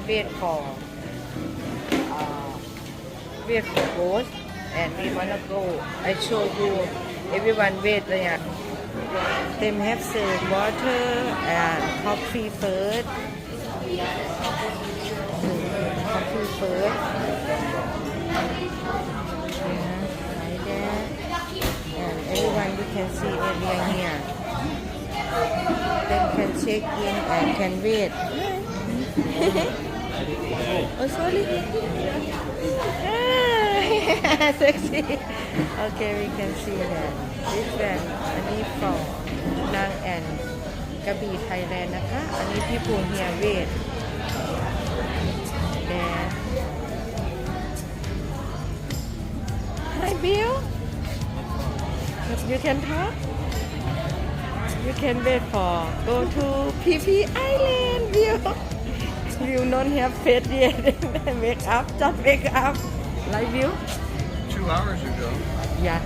wait for boat and we wanna go. I show you everyone wait there. Them have served water and coffee first. Coffee first. Like that. And everyone you can see area here. Then can check in and can wait. Oh sorry. Sexy. Okay, we can see that. This one, อันนี้ from นางแอนกระบี่ Thailand นะคะ อันนี้ people here wait. There. Hi Bill. You can talk. You can wait for go to PP Island. Bill. You don't have faith yet. Make up, just make up. Like you? 2 hours ago. Yeah.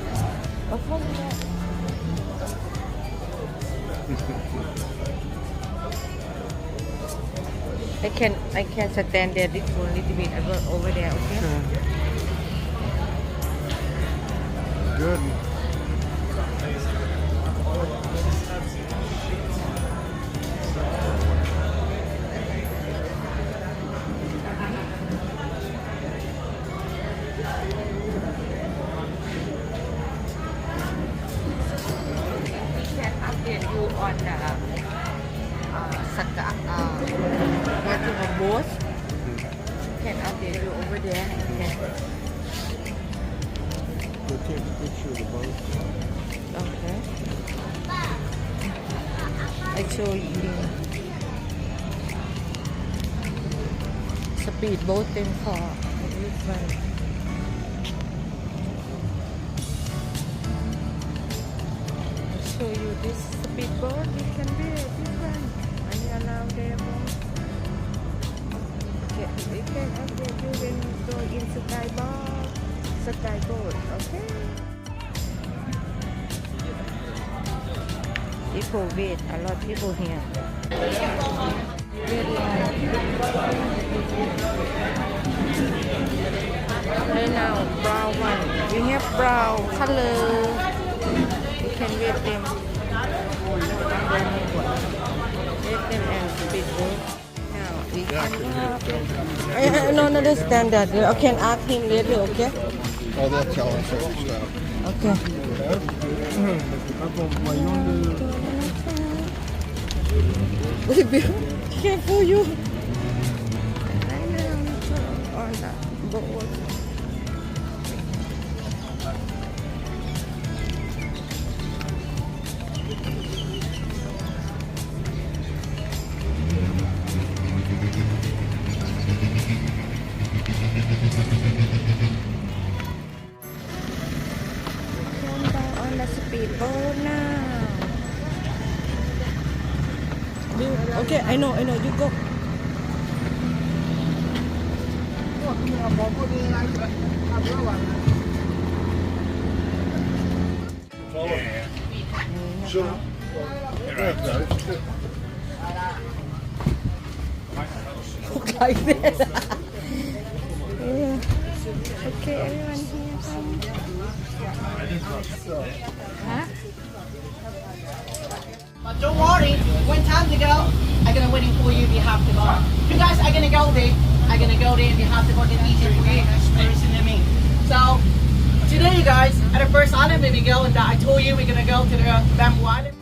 I can stand there this one little bit. I go over there, okay? Good. You on the where to the boat. Can update you over there. Okay. Go take a picture of the boat. Okay. I show you. Speed boat เต็มขอบ show you this speedboat. You can be this one. And you allow them. Okay, we can update you when you go in skyboat. Okay. People wait. A lot of people here. Wait line. Right now, brown one. We have brown color. Can wait them. Wait them and speedboat. Now we can I don't understand that. I can ask him later, okay? Oh, they'll tell us all stuff. Okay. Wait, Bill. Careful you. I know on the boat. Speedboat now. Okay, I know, you go. Sure. Look like this. Yeah. Okay, everyone here. Huh? But don't worry, when time to go, I'm gonna waiting for you if you have to go. You guys are gonna go there. I'm gonna go there if you have to go. It's easy for you. Listen to me. So today, you guys, at the first island we go, and I told you we're gonna go to the Bamboo Island.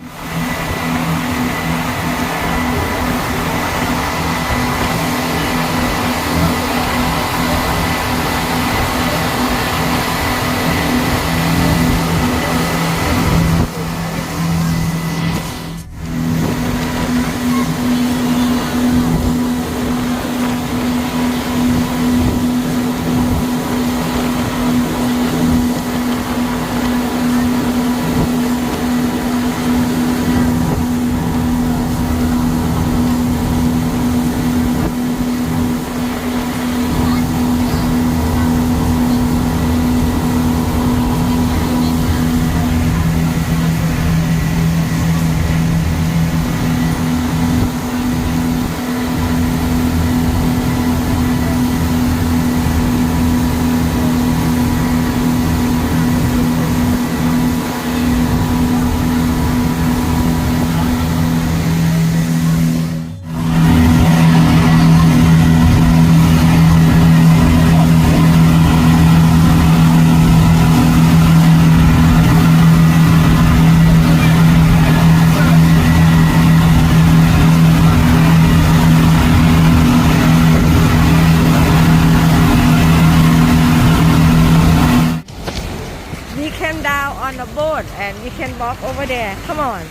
boat and we can walk over there. Come on.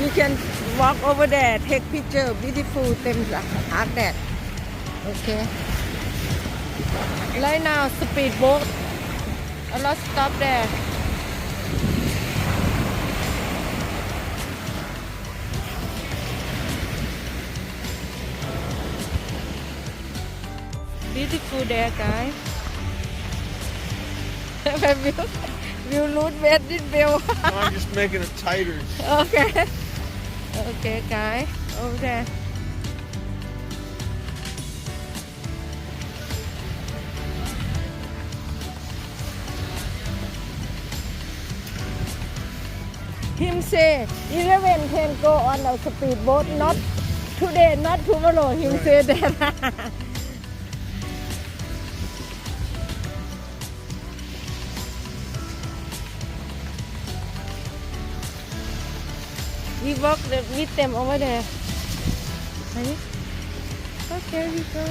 You can walk over there, take picture, beautiful, them like that. Okay. Right now, speed boat. Let's stop there. Beautiful there, guys. Will lose weight this bill. I'm just making it tighter. Okay. Okay, guys. Over there. Him say 11 can go on a speedboat, not today, not tomorrow. Him say that. We walk with them over there. Ready? Okay, we go.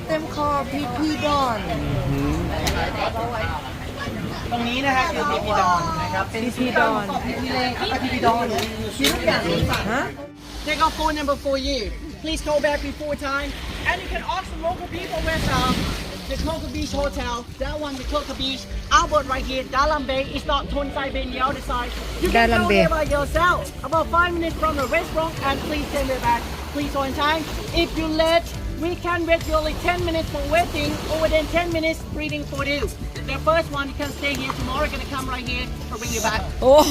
Them call PP Don ตรงนี้นะฮะคือพีพีดอนนะครับเป็น PP Don พีเลกับพีพีดอนมีทุกอย่างเลยค่ะ Huh? Take our phone number for you. Please call back before time. And you can ask the local people with the Coca Beach Hotel. That one, the Coca Beach. Our boat right here, Dalam Bay. It's not Tonsai Bay on the other side. You can Dalam go Bay. there by yourself. About 5 minutes from the restaurant. And please send it back. Please on time. If you're late, we can wait you only 10 minutes for waiting. Over then 10 minutes breathing for you. The first one, you can stay here. Tomorrow, gonna come right here to bring you back. Oh.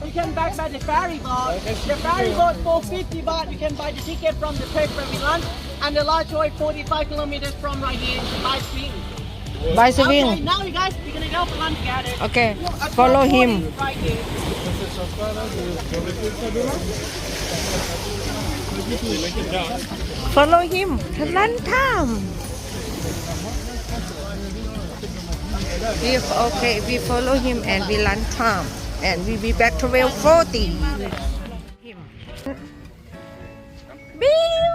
You can back by the ferry boat. The ferry boat for 50 baht. You can buy the ticket from the trip where we land. And the large toy 45 kilometers from right here by swing. By swing. Okay, now you guys, we're gonna go for lunch together. Okay, follow him. Right here. Follow him. Lunch time. We follow him and we lunch time. And we be back to 12:40. Bill!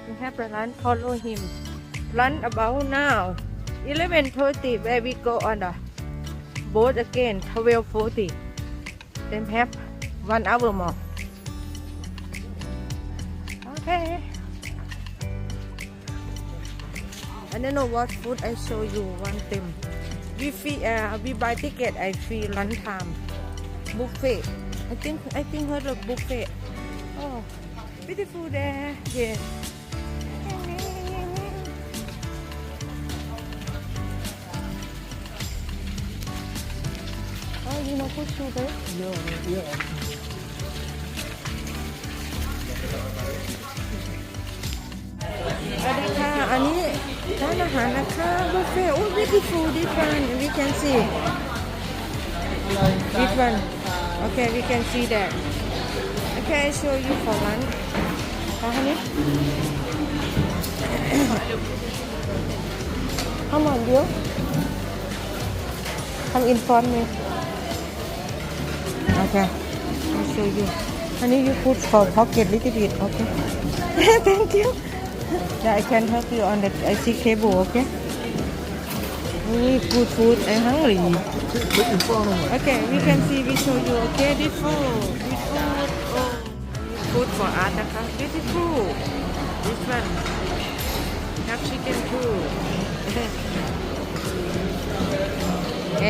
We have the lunch, follow him. Lunch about now. 11:30 where we go on the boat again, 12:40. Then have 1 hour more. Okay. I don't know what food I show you one thing. We buy ticket. I free lunch time. Buffet. I think heard of buffet. Oh, beautiful there. Yeah. Oh, you know put sugar? Yeah. สวัสดีค่ะ อันนี้ร้านอาหารนะคะบุฟเฟ่ต์โอ้ beautiful this one we can see this one okay we can see that okay I show you for lunch ค่ะอันนี้ Come on dear come in front me okay I'll show you อันนี้ you put for pocket little bit okay thank you Yeah, I can help you on the IC cable, okay? Good food. I'm hungry. Put your phone on. Okay, we can see. We show you. Okay, this food. This food. Oh, food for us,นะคะ. Beautiful. This one. Have chicken too.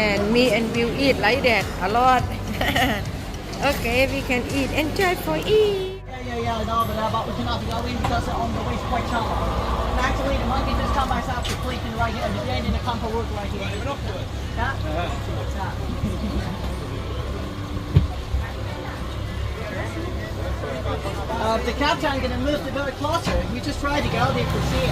And me and Bill eat like that a lot. Okay, we can eat. Enjoy for eat. Yeah, no, but we cannot go in because on the way is quite shallow. And actually, the monkey just come by guys have to sleep in right here. The end in the camper work right here. Yeah? The captain gonna move the boat closer. We just try to go there for see it.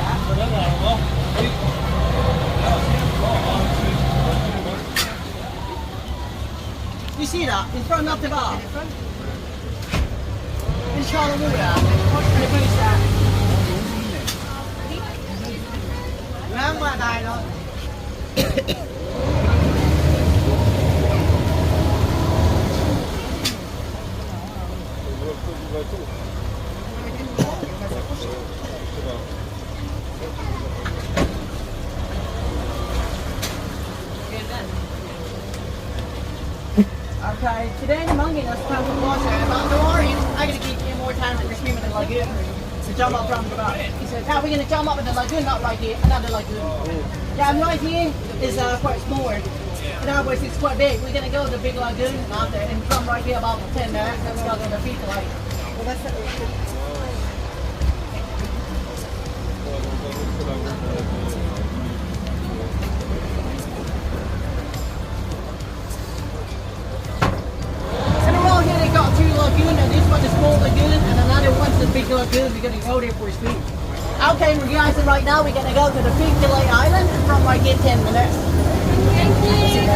You see that? In front of the bar. In Charlotte Water. The beach there. Láng qua đài rồi. Okay, today the monkey is time to wash it. But don't worry, I'm gonna give you more time to swim in the lagoon. To jump up from the boat. He said, now we're gonna jump up in the lagoon, not right here, another lagoon. Yeah, I'm right here is quite smaller. In other words, it's quite big. We're gonna go to the big lagoon after and from right here about 10 minutes, then we're gonna go to the big lake. Well, that's it. Here they got two lagoons, and this one is small lagoon, and another one's the big lagoon. We're gonna go there for a swim. Okay, guys, and right now we're gonna go to the big Delay Island, and from right here 10 minutes. Thank you.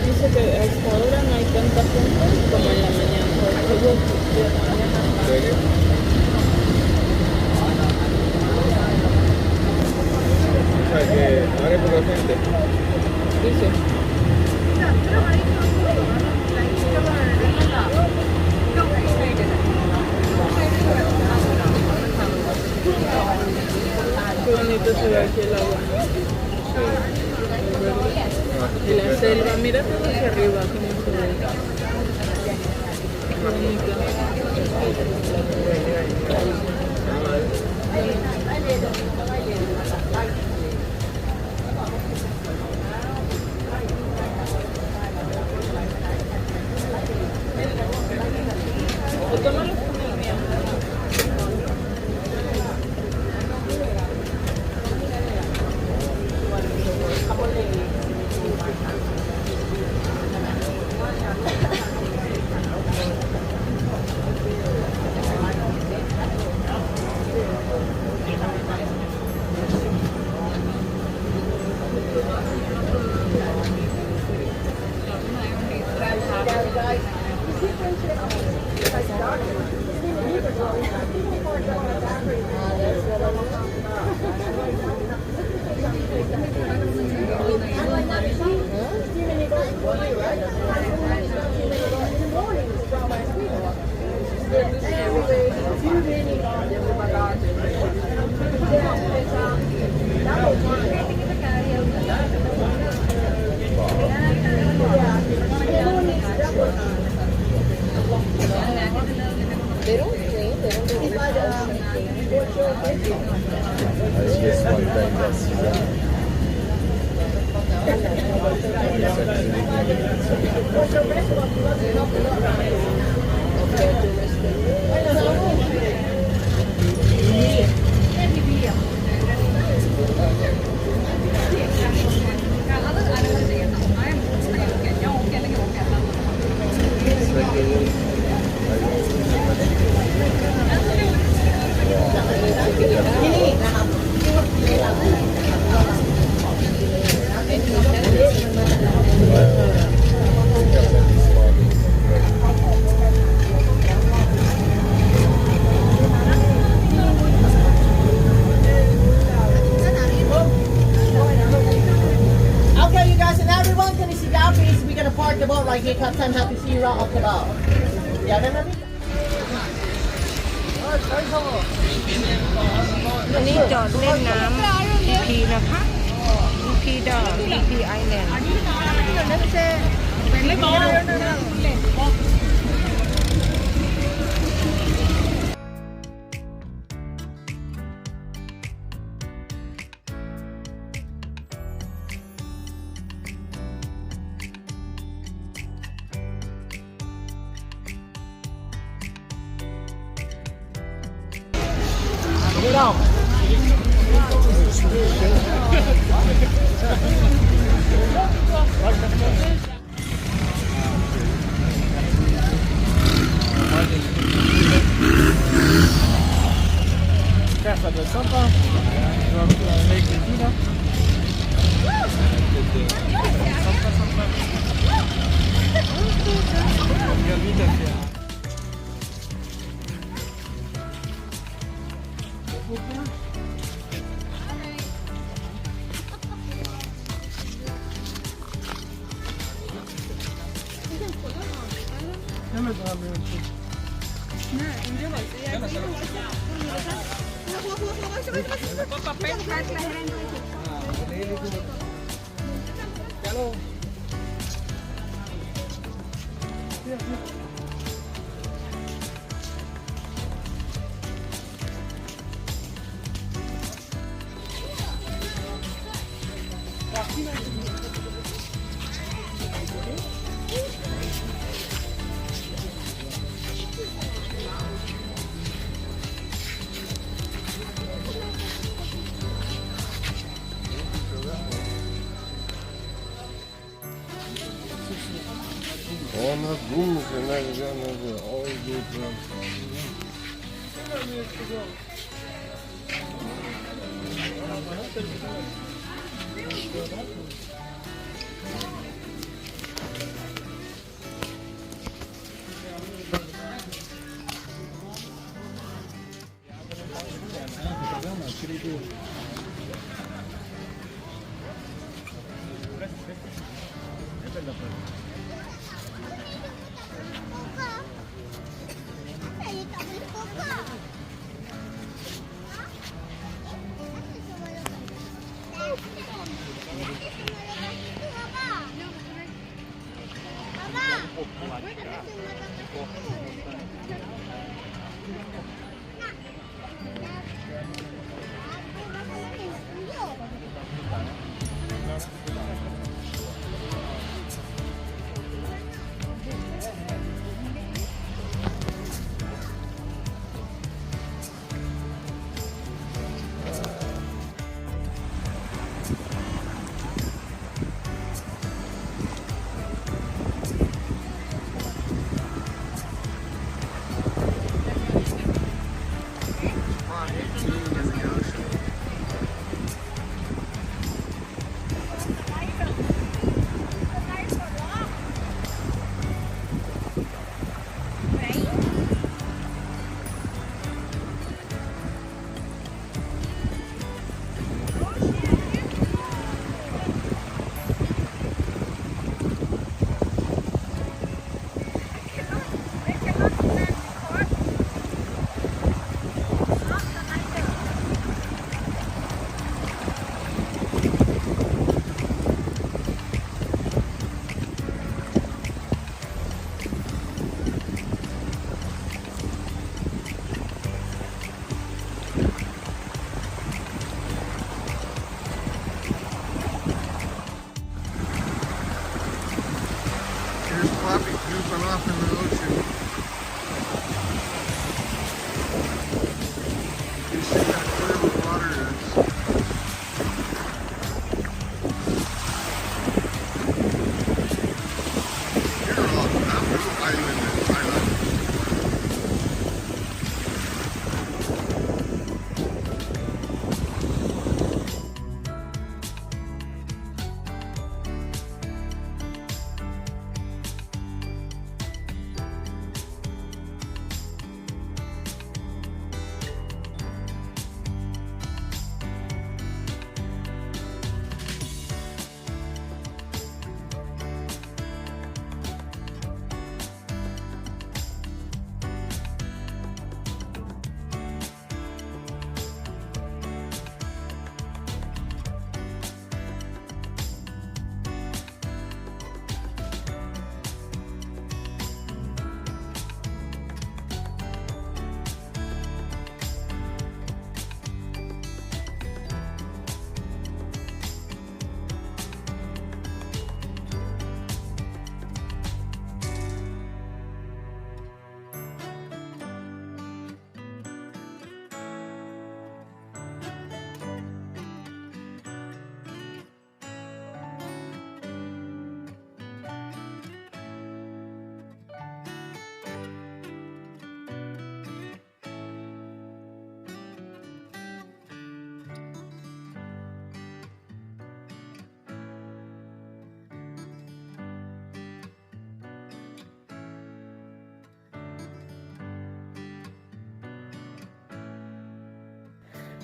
Dice que a esta hora no hay tanta gente como en la mañana. O sea que ahora hay poca gente. Dice. Qué bonito se ve aquí el agua. Y la selva, mira todo hacia arriba, como se ve. Qué bonito. Captain. Happy to see you right off the boat. Yeah, remember? อันนี้จอดเล่นน้ำ PP นะคะ PP ดอก PP Island Oh, that's boom. All good.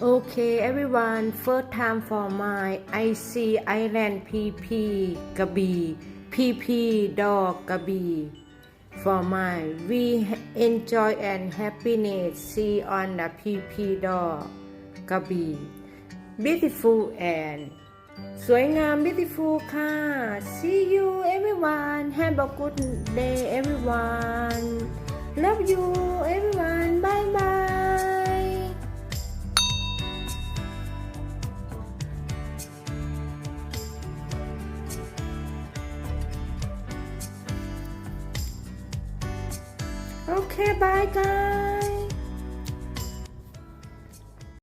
Okay, everyone, first time for my IC Island PP Krabi, PP dog Krabi. For my, we enjoy and happiness see on the PP dog Krabi. Beautiful and สวยงาม beautiful ค่ะ See you everyone. Have a good day everyone. Love you everyone. Bye bye. Okay, bye guys.